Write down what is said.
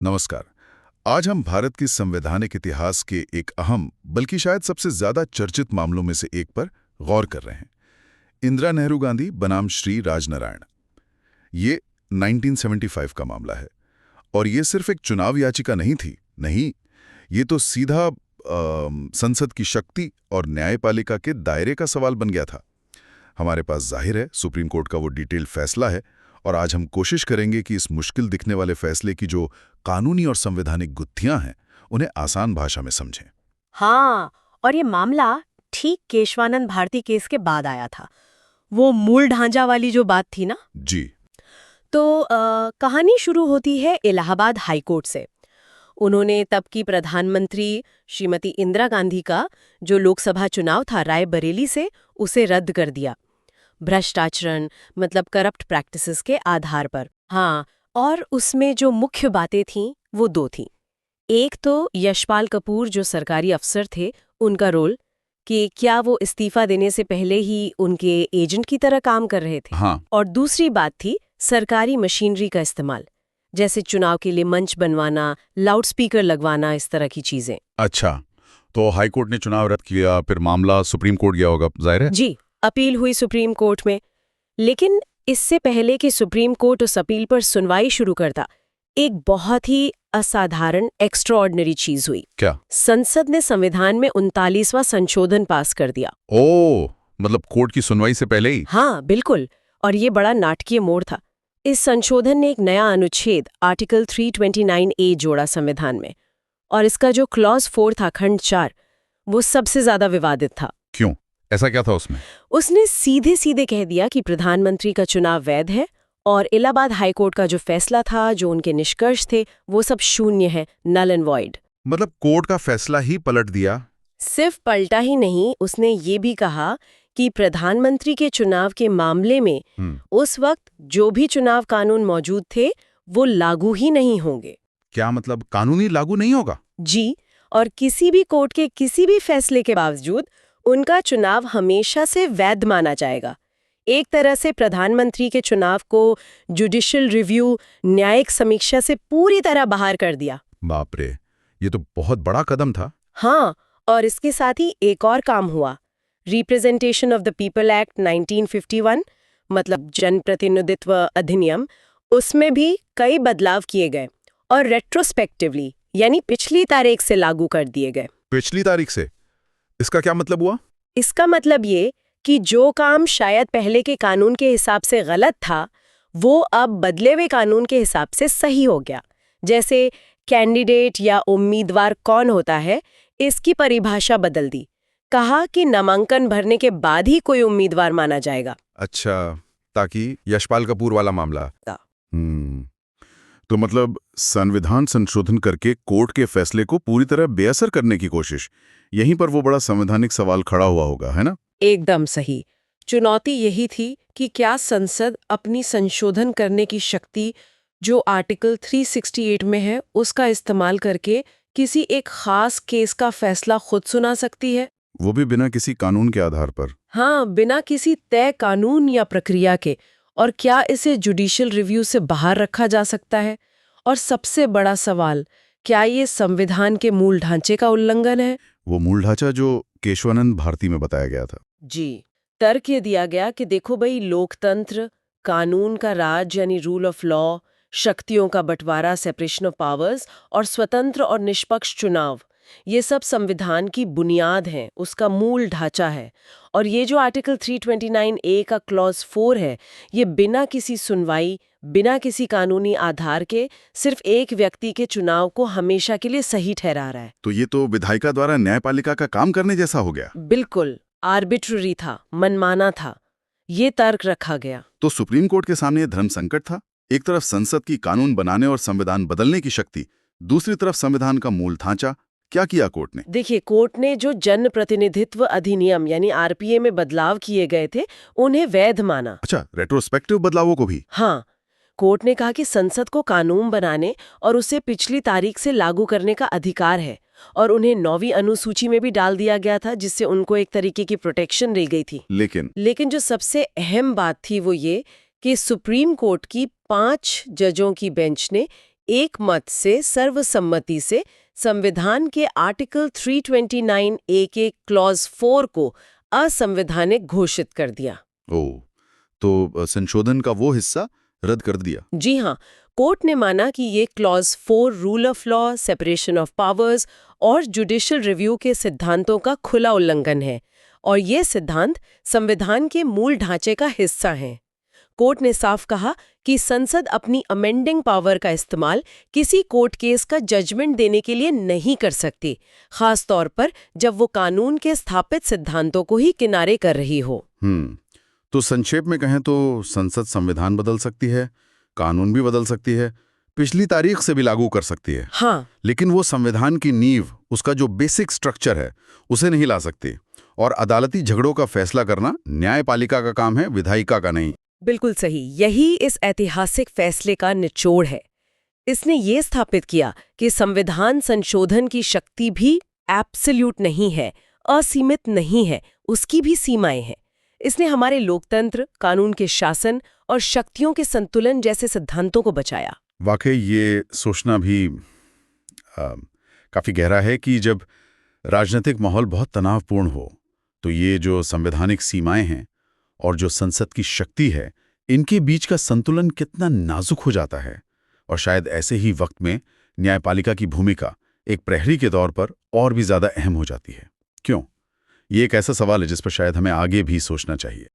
नमस्कार। आज हम भारत की संवैधानिक इतिहास के एक अहम बल्कि शायद सबसे ज्यादा चर्चित मामलों में से एक पर गौर कर रहे हैं। इंदिरा नेहरू गांधी बनाम श्री राजनारायण। ये 1975 का मामला है और ये सिर्फ एक चुनाव याचिका नहीं थी। नहीं, ये तो सीधा संसद की शक्ति और न्यायपालिका के दायरे का सवाल बन गया था। हमारे पास जाहिर है सुप्रीम कोर्ट का वो डिटेल फैसला है और आज हम कोशिश करेंगे कि इस मुश्किल दिखने वाले फैसले की जो कानूनी और संवैधानिक गुत्थियां हैं उन्हें आसान भाषा में समझें। हाँ, और ये मामला ठीक केशवानंद भारती केस के बाद आया था। वो मूल ढांचा वाली जो बात थी ना। जी। तो कहानी शुरू होती है इलाहाबाद हाई कोर्ट से। उन्होंने तब की प्रधानमंत्री श्रीमती इंदिरा गांधी का जो लोकसभा चुनाव था रायबरेली से, उसे रद्द कर दिया, भ्रष्टाचरण मतलब करप्ट प्रैक्टिसेस के आधार पर। हाँ, और उसमें जो मुख्य बातें थीं वो दो थीं। एक तो यशपाल कपूर जो सरकारी अफसर थे, उनका रोल, कि क्या वो इस्तीफा देने से पहले ही उनके एजेंट की तरह काम कर रहे थे। हाँ। और दूसरी बात थी सरकारी मशीनरी का इस्तेमाल, जैसे चुनाव के लिए मंच बनवाना, लाउडस्पीकर लगवाना, इस तरह की चीजें। अच्छा, तो हाई कोर्ट ने चुनाव रद्द किया, फिर मामला सुप्रीम कोर्ट गया होगा, जाहिर है। जी, अपील हुई सुप्रीम कोर्ट में। लेकिन इससे पहले कि सुप्रीम कोर्ट उस अपील पर सुनवाई शुरू करता, एक बहुत ही असाधारण एक्स्ट्राऑर्डिनरी चीज हुई। क्या? संसद ने संविधान में 39वां संशोधन पास कर दिया। ओ, मतलब कोर्ट की सुनवाई से पहले ही? हाँ, बिल्कुल। और ये बड़ा नाटकीय मोड़ था। इस संशोधन ने एक नया अनुच्छेद आर्टिकल 329A जोड़ा संविधान में, और इसका जो क्लॉज 4 था, खंड 4, वो सबसे ज्यादा विवादित था। क्यों? ऐसा क्या था उसमें? उसने सीधे सीधे कह दिया कि प्रधानमंत्री का चुनाव वैध है और इलाहाबाद हाईकोर्ट का जो फैसला था, जो उनके निष्कर्ष थे, वो सब शून्य है, नल एंड वॉइड। मतलब कोर्ट का फैसला ही पलट दिया? सिर्फ पलटा ही नहीं, उसने ये भी कहा कि प्रधानमंत्री के चुनाव के मामले में उस वक्त जो भी चुनाव कानून मौजूद थे वो लागू ही नहीं होंगे। क्या मतलब कानूनी लागू नहीं होगा? जी, और किसी भी कोर्ट के किसी भी फैसले के बावजूद उनका चुनाव हमेशा से वैध माना जाएगा। एक तरह से प्रधानमंत्री के चुनाव को जुडिशियल रिव्यू, न्यायिक समीक्षा से पूरी तरह बाहर कर दिया। बाप रे, ये तो बहुत बड़ा कदम था। हाँ, और इसके साथ ही एक और काम हुआ। Representation of the people act 1951, मतलब जनप्रतिनिधित्व अधिनियम, उसमें भी कई बदलाव किए गए और रेट्रोस्पेक्टिवली यानी पिछली तारीख से लागू कर दिए गए। पिछली तारीख से? इसका क्या मतलब हुआ? इसका मतलब ये कि जो काम शायद पहले के कानून के हिसाब से गलत था, वो अब बदले हुए कानून के हिसाब से सही हो गया। जैसे कैंडिडेट या उम्मीदवार कौन होता है, इसकी परिभाषा बदल दी। कहा कि नामांकन भरने के बाद ही कोई उम्मीदवार माना जाएगा। अच्छा, ताकि यशपाल कपूर वाला मामला। तो मतलब संविधान संशोधन करके कोर्ट के फैसले को पूरी तरह बेअसर करने की कोशिश। यहीं पर वो बड़ा संवैधानिक सवाल खड़ा हुआ होगा, है ना? एकदम सही। चुनौती यही थी कि क्या संसद अपनी संशोधन करने की शक्ति जो आर्टिकल 368 में है, उसका इस्तेमाल करके किसी एक खास केस का फैसला खुद सुना सकती है, वो भी बिना किसी कानून के आधार पर। हाँ, बिना किसी तय कानून या प्रक्रिया के। और क्या इसे जुडिशियल रिव्यू से बाहर रखा जा सकता है? और सबसे बड़ा सवाल, क्या ये संविधान के मूल ढांचे का उल्लंघन है? वो मूल ढांचा जो केशवानंद भारती में बताया गया था। जी, तर्क ये दिया गया कि देखो भाई, लोकतंत्र, कानून का राज यानी रूल ऑफ लॉ, शक्तियों का बंटवारा, सेपरेशन ऑफ पावर्स, और स्वतंत्र और निष्पक्ष चुनाव, ये सब संविधान की बुनियाद हैं, उसका मूल ढांचा है। और ये जो आर्टिकल 329A का क्लॉज 4 है, ये बिना किसी सुनवाई, बिना किसी कानूनी आधार के सिर्फ एक व्यक्ति के चुनाव को हमेशा के लिए सही ठहरा रहा है। तो ये तो विधायिका द्वारा न्यायपालिका का काम करने जैसा हो गया। बिल्कुल आर्बिट्ररी था, मनमाना था, ये तर्क रखा गया। तो सुप्रीम कोर्ट के सामने धर्म संकट था। एक तरफ संसद की कानून बनाने और संविधान बदलने की शक्ति, दूसरी तरफ संविधान का मूल ढांचा। क्या किया कोर्ट ने? देखिए, कोर्ट ने जो जन प्रतिनिधित्व अधिनियम यानी आरपीए में बदलाव किए गए थे, उन्हें वैध माना। अच्छा, रेट्रोस्पेक्टिव बदलावों को भी? हाँ, कोर्ट ने कहा कि संसद को कानून बनाने और उसे पिछली तारीख से लागू करने का अधिकार है, और उन्हें 9वीं अनुसूची में भी डाल दिया गया था, जिससे उनको एक तरीके की प्रोटेक्शन दी गई थी। लेकिन जो सबसे अहम बात थी वो ये कि सुप्रीम कोर्ट की 5 जजों की बेंच ने एक मत से सर्वसम्मति से संविधान के आर्टिकल 329A के क्लॉज 4 को असंवैधानिक घोषित कर दिया। ओह, तो संशोधन का वो हिस्सा रद्द कर दिया। जी हाँ, कोर्ट ने माना कि ये clause 4 rule of law, separation of powers और जुडिशियल रिव्यू के सिद्धांतों का खुला उल्लंघन है और ये सिद्धांत संविधान के मूल ढांचे का हिस्सा हैं। कोर्ट ने साफ कहा कि संसद अपनी अमेंडिंग पावर का इस्तेमाल किसी कोर्ट केस का जजमेंट देने के लिए नहीं कर सकती, खास तौर पर जब वो कानून के स्थापित सिद्धांतों को ही किनारे कर रही हो। तो संक्षेप में कहें तो संसद संविधान बदल सकती है, कानून भी बदल सकती है, पिछली तारीख से भी लागू कर सकती है। हाँ, लेकिन वो संविधान की नींव, उसका जो बेसिक स्ट्रक्चर है, उसे नहीं ला सकती। और अदालती झगड़ों का फैसला करना न्यायपालिका का काम है, विधायिका का नहीं। बिल्कुल सही। यही इस ऐतिहासिक फैसले का निचोड़ है। इसने ये स्थापित किया कि संविधान संशोधन की शक्ति भी एब्सोल्यूट नहीं है, असीमित नहीं है, उसकी भी सीमाएं हैं। इसने हमारे लोकतंत्र, कानून के शासन और शक्तियों के संतुलन जैसे सिद्धांतों को बचाया। वाकई ये सोचना भी काफी गहरा है कि जब राजनीतिक माहौल बहुत तनावपूर्ण हो, तो ये जो संवैधानिक सीमाएं हैं और जो संसद की शक्ति है, इनके बीच का संतुलन कितना नाजुक हो जाता है। और शायद ऐसे ही वक्त में न्यायपालिका की भूमिका एक प्रहरी के तौर पर और भी ज्यादा अहम हो जाती है। क्यों? ये एक ऐसा सवाल है जिस पर शायद हमें आगे भी सोचना चाहिए।